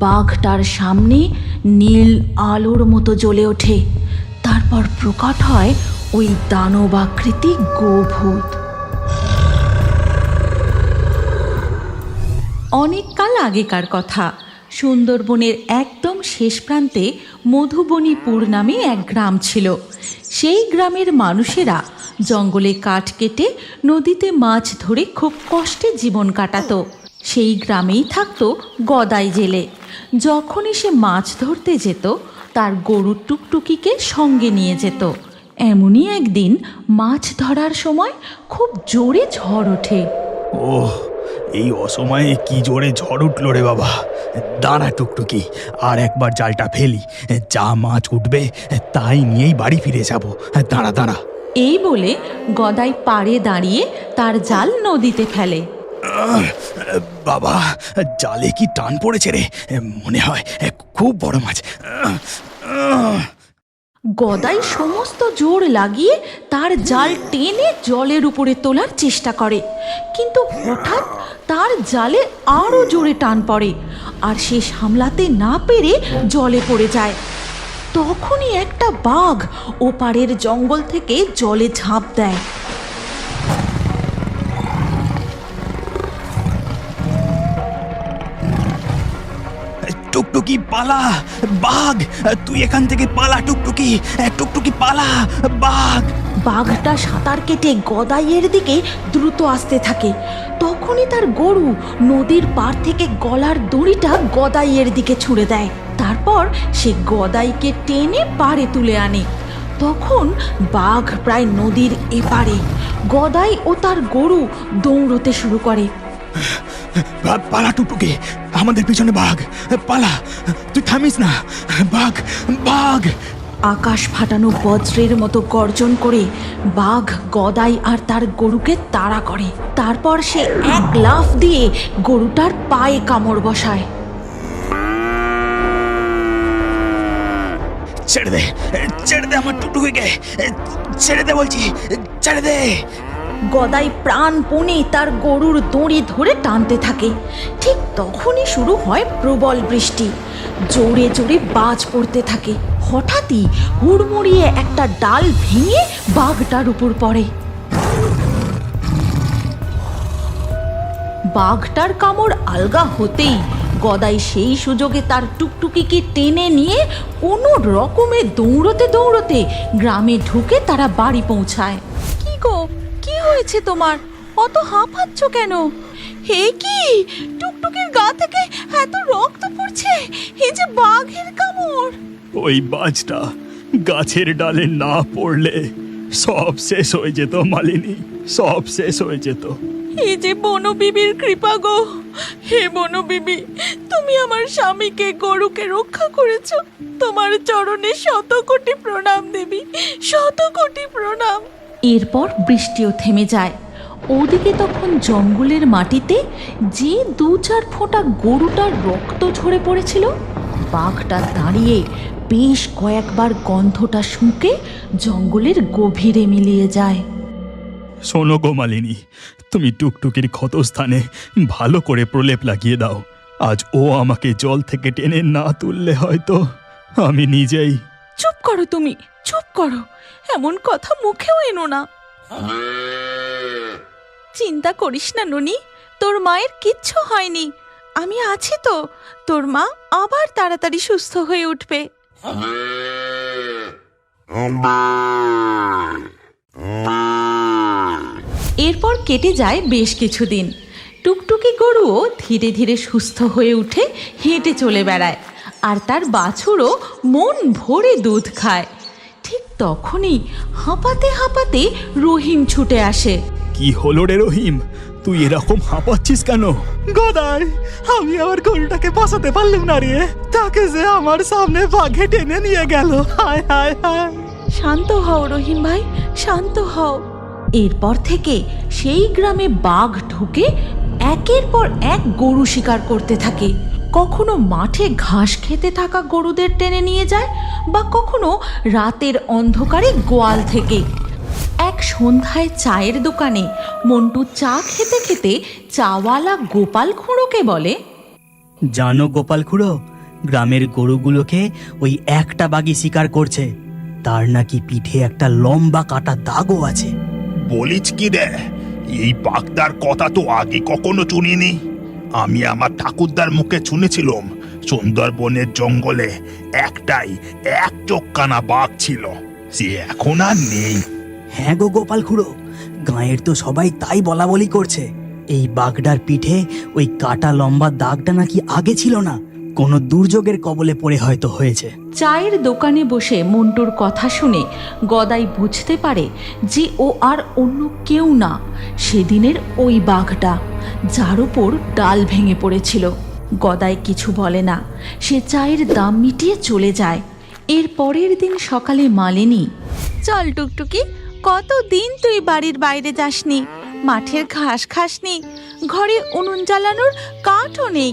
বাঘটার সামনে নীল আলোর মতো জ্বলে ওঠে। তারপর প্রকট হয় ওই দানবাকৃতি গোভূত। অনেককাল আগেকার কথা, সুন্দরবনের একদম শেষ প্রান্তে মধুবনীপুর নামে এক গ্রাম ছিল। সেই গ্রামের মানুষেরা জঙ্গলে কাঠ কেটে নদীতে মাছ ধরে খুব কষ্টে জীবন কাটাতো। সেই গ্রামেই থাকতো গদাই জেলে। যখনই সে মাছ ধরতে যেত তার গরুর টুকটুকিকে সঙ্গে নিয়ে যেত। এমনই একদিন মাছ ধরার সময় খুব জোরে ঝড় ওঠে। ওহ, এই অসময়ে কি জোরে ঝড় উঠল রে বাবা। দাঁড়া টুকটুকি, আর একবার জালটা ফেলি, যা মাছ উঠবে তাই নিয়েই বাড়ি ফিরে যাব। দাঁড়া দাঁড়া। এই বলে গদাই পাড়ে দাঁড়িয়ে তার জাল নদীতে ফেলে। বাবা, জালে কি টান পড়েছে রে, মনে হয় খুব বড় মাছ। গদাই সমস্ত জোর লাগিয়ে তার জাল টেনে জলের উপরে তোলার চেষ্টা করে, কিন্তু হঠাৎ তার জালে আরও জোরে টান পড়ে আর সে সামলাতে না পেরে জলে পড়ে যায়। তখনই একটা বাঘ ওপারের জঙ্গল থেকে জলে ঝাঁপ দেয়। টুকটুকি পালা, বাঘ তুই এখান থেকে পালা। টুকটুকি টুকটুকি পালা, বাঘ। বাঘটা সাঁতার কেটে গদাইয়ের দিকে দ্রুত আসতে থাকে। তখনই তার গরু নদীর পাড় থেকে গলার দড়িটা গদাইয়ের দিকে ছুঁড়ে দেয়। তারপর সে গদাইকে টেনে পাড়ে তুলে আনে। তখন বাঘ প্রায় নদীর এপারে। গদাই ও তার গরু দৌড়তে শুরু করে। পালা টুকটুকি, আমাদের পিছনে বাঘ, পালা, তুই থামিস না। বাঘ, বাঘ। আকাশ ফাটানো বজ্রের মতো গর্জন করে বাঘ গদাই আর তার গরুকে তাড়া করে। তারপর সে এক লাফ দিয়ে গরুটার পায়ে কামড় বসায়। ছেড়ে দে, ছেড়ে দে আমার টুকটুকিকে, ছেড়ে দে বলছি, ছেড়ে দে। গদাই প্রাণপণে তার গরুর দড়ি ধরে টানতে থাকে। ঠিক তখনই শুরু হয় প্রবল বৃষ্টি। জোরে জোরে বাজ পড়তে থাকে। হঠাৎই হুড়মুড়িয়ে একটা ডাল ভেঙে বাঘটার উপর পড়ে। বাঘটার কামড় আলগা হতেই গদাই সেই সুযোগে তার টুকটুকিকে টেনে নিয়ে কোনো রকমে দৌড়তে দৌড়তে গ্রামে ঢুকে তারা বাড়ি পৌঁছায়। কি গো, কি হয়েছে তোমার? অত হাঁপাচ্ছ কেন? হে কি, টুকটুকির গা থেকে এত রক্ত পড়ছে! এই যে বাঘের কামড়! ওই বাজটা গাছের ডালে না পড়লে সব শেষ হয়ে যেত মালিনী, সব শেষ হয়ে যেত। এই যে বনবিবির কৃপা গো! হে বনবিবি, তুমি আমার স্বামীকে গরুকে রক্ষা করেছো। তোমার চরণে শত কোটি প্রণাম দেবী, শত কোটি প্রণাম। এরপর বৃষ্টিও থেমে যায়। ওদিকে তখন জঙ্গলের মাটিতে যে 2-4 ফোঁটা গরুটার রক্ত ঝরে পড়েছিল, বাঘটা দাঁড়িয়ে বেশ কয়েকবার গন্ধটা শুঁকে জঙ্গলের গভীরে মিলিয়ে যায়। শোনো গো মালিনী, তুমি টুকটুকির ক্ষতস্থানে ভালো করে প্রলেপ লাগিয়ে দাও। আজ ও আমাকে জল থেকে টেনে না তুললে হয়তো আমি নিজেই। চুপ করো তুমি, চুপ করো, এমন কথা মুখেও এনো না। চিন্তা করিস না ননি, তোর মায়ের কিচ্ছু হয়নি। আমি আছি তো, তোর মা আবার তাড়াতাড়ি সুস্থ হয়ে উঠবে। এরপর কেটে যায় বেশ কিছুদিন। টুকটুকি গরুও ধীরে ধীরে সুস্থ হয়ে উঠে হেঁটে চলে বেড়ায়, আর তার বাছুরও মন ভরে দুধ খায়। ঠিক তখনই হাঁপাতে হাঁপাতে রহিম ছুটে আসে। কি হলো রে রহিম, তুই এরকম হাঁপাচ্ছিস কেন? গদাই, আমি আমার গরুটাকে বাঁচাতে পারলাম না রে, তাকে যে আমার সামনে বাঘে টেনে নিয়ে গেল। হায় হায় হায়। শান্ত হও রহিম ভাই, শান্ত হও। এরপর থেকে সেই গ্রামে বাঘ ঢুকে একের পর এক গরু শিকার করতে থাকে। কখনো মাঠে ঘাস খেতে থাকা গরুদের টেনে নিয়ে যায়, বা কখনো রাতের অন্ধকারে গোয়াল থেকে। এক সন্ধ্যায় চায়ের দোকানে মন্টু চা খেতে খেতে চাওয়ালা গোপাল খুঁড়োকে বলে, জানো গোপাল খুড়ো, গ্রামের গরুগুলোকে ওই একটা বাঘই শিকার করছে। তার নাকি পিঠে একটা লম্বা কাটা দাগও আছে। বলিস কি রে? এই বাগদার কথা তো আগে কখনো শুনিনি। আমি আমার ঠাকুরদার মুখে শুনেছিলাম সুন্দরবনের জঙ্গলে একটাই এক চোখকানা বাঘ ছিল, সে এখন আর নেই। হ্যাঁ গো গোপাল খুড়ো, গাঁয়ের তো সবাই তাই বলা বলি করছে। এই বাঘটার পিঠে ওই কাটা লম্বা দাগটা নাকি আগে ছিল না, কোনো দুর্যোগের কবলে পড়ে হয়তো হয়েছে। চায়ের দোকানে বসে মন্টুর কথা শুনে গদাই বুঝতে পারে যে ও আর অন্য কেউ না, সেদিনের ওই বাঘটা যার উপর ডাল ভেঙে পড়েছিল। গদাই কিছু বলে না, সে চায়ের দাম মিটিয়ে চলে যায়। এর পরের দিন সকালে মালিনী, চল টুকটুকি, কতদিন তুই বাড়ির বাইরে যাসনি, মাঠের ঘাস খাসনি, ঘরে উনুন জ্বালানোর কাঠও নেই।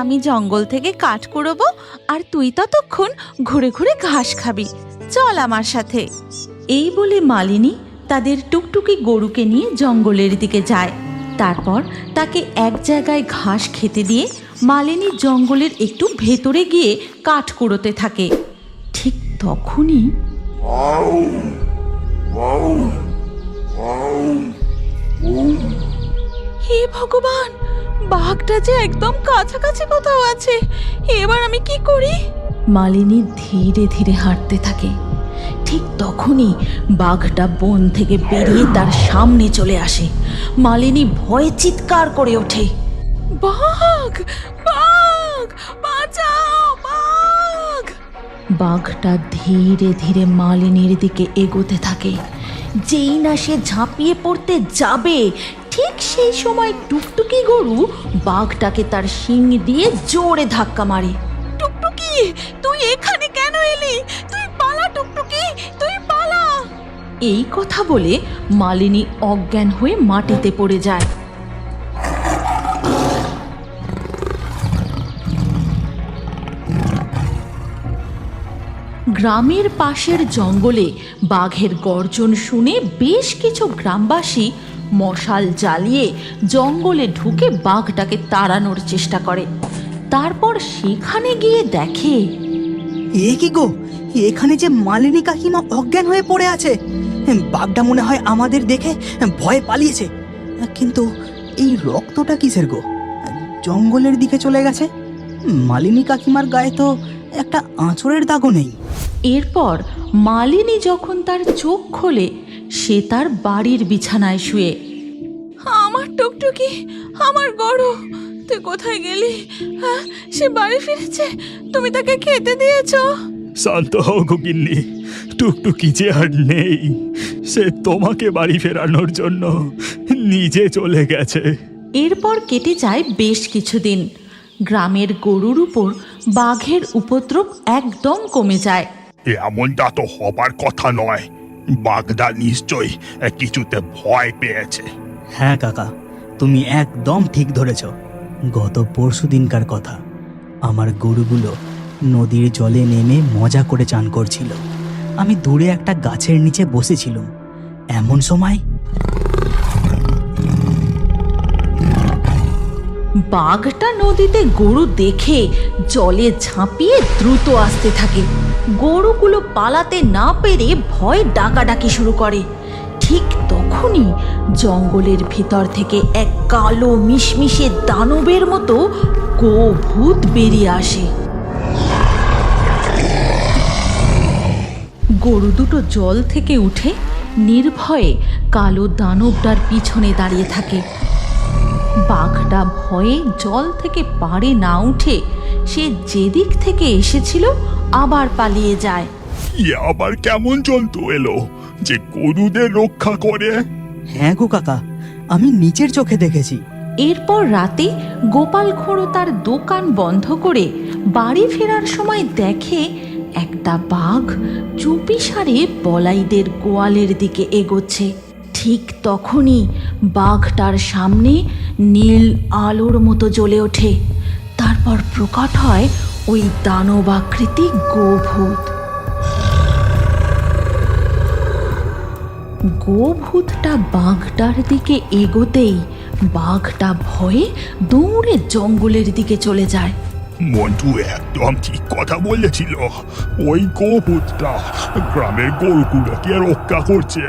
আমি জঙ্গল থেকে কাঠ কুড়োবো আর তুই ততক্ষণ ঘুরে ঘুরে ঘাস খাবি, চল আমার সাথে। এই বলে মালিনী তাদের টুকটুকি গরুকে নিয়ে জঙ্গলের দিকে যায়। তারপর তাকে এক জায়গায় ঘাস খেতে দিয়ে মালিনী জঙ্গলের একটু ভেতরে গিয়ে কাঠ কুড়োতে থাকে। ঠিক তখনই হে ভগবান, বাঘটা যে একদম কাছাকাছি কোথাও আছে, এবার আমি কি করি? মালিনী ধীরে ধীরে হাঁটতে থাকে। ঠিক তখনই বাঘটা বন থেকে বেরিয়ে তার সামনে চলে আসে। মালিনী ভয়ে চিৎকার করে ওঠে, বাঘ, বাঘ, বাঁচাও, বাঘ! বাঘটা ধীরে ধীরে মালিনীর দিকে এগোতে থাকে। যেই না সে ঝাঁপিয়ে পড়তে যাবে, ঠিক সেই সময় টুকটুকি গরু বাঘটাকে তার শিং দিয়ে জোরে ধাক্কা মারে। টুকটুকি, তুই এখানে কেন এলি? তুই পালা টুকটুকি, তুই পালা! এই কথা বলে মালিনী অজ্ঞান হয়ে মাটিতে পড়ে যায়। গ্রামের পাশের জঙ্গলে বাঘের গর্জন শুনে বেশ কিছু গ্রামবাসী মশাল জ্বালিয়ে জঙ্গলে ঢুকে বাঘটাকে তাড়ানোর চেষ্টা করে। তারপর সেখানে গিয়ে দেখে, এ কি গো, এখানে যে মালিনী কাকিমা অজ্ঞান হয়ে পড়ে আছে। বাঘটা মনে হয় আমাদের দেখে ভয়ে পালিয়েছে। কিন্তু এই রক্তটা কিসের গো? জঙ্গলের দিকে চলে গেছে। মালিনী কাকিমার গায়ে তো একটা আঁচড়ের দাগও নেই। এরপর মালিনী যখন তার চোখ খোলে, সে তার বাড়ির বিছানায় শুয়ে। আমার টুকটুকি, আমার গরু, তুই কোথায় গেলি? হ্যাঁ, সে বাড়ি ফিরেছে, তুমি তাকে খেতে দিয়েছো? শান্ত হও গিন্নি, টুকটুকি যে আর নেই, সে তোমাকে বাড়ি ফেরানোর জন্য নিজে চলে গেছে। এরপর কেটে যায় বেশ কিছুদিন। গ্রামের গরুর উপর বাঘের উপদ্রব একদম কমে যায়। এমনটা তো হবার কথা নয়, বাগদা নিশ্চয় কিছুতে ভয় পেয়েছে। হ্যাঁ কাকা, তুমি একদম ঠিক ধরেছ। গত পরশু দিনকার কথা, আমার গরুগুলো নদীর জলে নেমে মজা করে চান করছিল। আমি দূরে একটা গাছের নিচে বসেছিলাম। এমন সময় বাঘটা নদীতে গরু দেখে জলে ঝাঁপিয়ে দ্রুত আসতে থাকে। গরুগুলো পালাতে না পেরে ভয় ডাকাডাকি শুরু করে। ঠিক তখনই জঙ্গলের ভিতর থেকে এক কালো মিশমিশে দানবের মতো গোভূত বেরিয়ে আসে। গরু দুটো জল থেকে উঠে নির্ভয়ে কালো দানবটার পিছনে দাঁড়িয়ে থাকে। বাঘটা ভয়ে জল থেকে পাড়ে না উঠে সে যেদিক থেকে এসেছিল আবার পালিয়ে যায়। আবার কেমন জন্তু এলো যে গরুদের রক্ষা করে? হ্যাঁ গো কাকা, আমি নিচের চোখে দেখেছি। এরপর রাতে গোপাল খুড়ো তার দোকান বন্ধ করে বাড়ি ফেরার সময় দেখে একটা বাঘ চুপিসারে বলাইদের গোয়ালের দিকে এগোচ্ছে। ঠিক তখনই বাঘটার সামনে নীল আলোর মতো জ্বলে ওঠে। তারপর প্রকট হয় ওই দানবাকৃতি গোভূত। গোভূতটা বাঘটার দিকে এগোতেই বাঘটা ভয়ে দৌড়ে জঙ্গলের দিকে চলে যায়। মন্টু একদম ঠিক কথা বলেছিল। ওই গোপুত্রটা গ্রামের গরুগুলোকে রক্ষা করছে।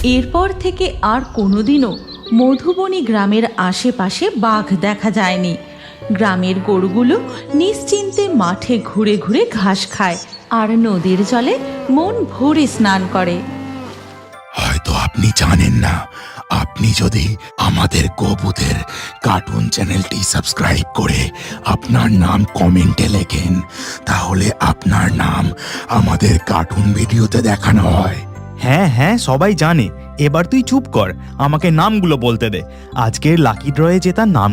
এরপর থেকে আর কোনোদিনও মধুবনী গ্রামের আশেপাশে বাঘ দেখা যায়নি। গ্রামের গরুগুলো নিশ্চিন্তে মাঠে ঘুরে ঘুরে ঘাস খায় আর নদীর জলে মন ভরে স্নান করে। হয়তো আপনি জানেন না, আপনি যদি আমাদের গোপুতের কার্টুন চ্যানেলটি সাবস্ক্রাইব করে আপনার নাম কমেন্টে লেখেন, তাহলে আপনার নাম আমাদের কার্টুন ভিডিওতে দেখানো হয়। হ্যাঁ হ্যাঁ, সবাই জানে। এবার তুই চুপ কর, আমাকে নামগুলো বলতে দে। আজকের লাকি ড্রয়ে জেতার নাম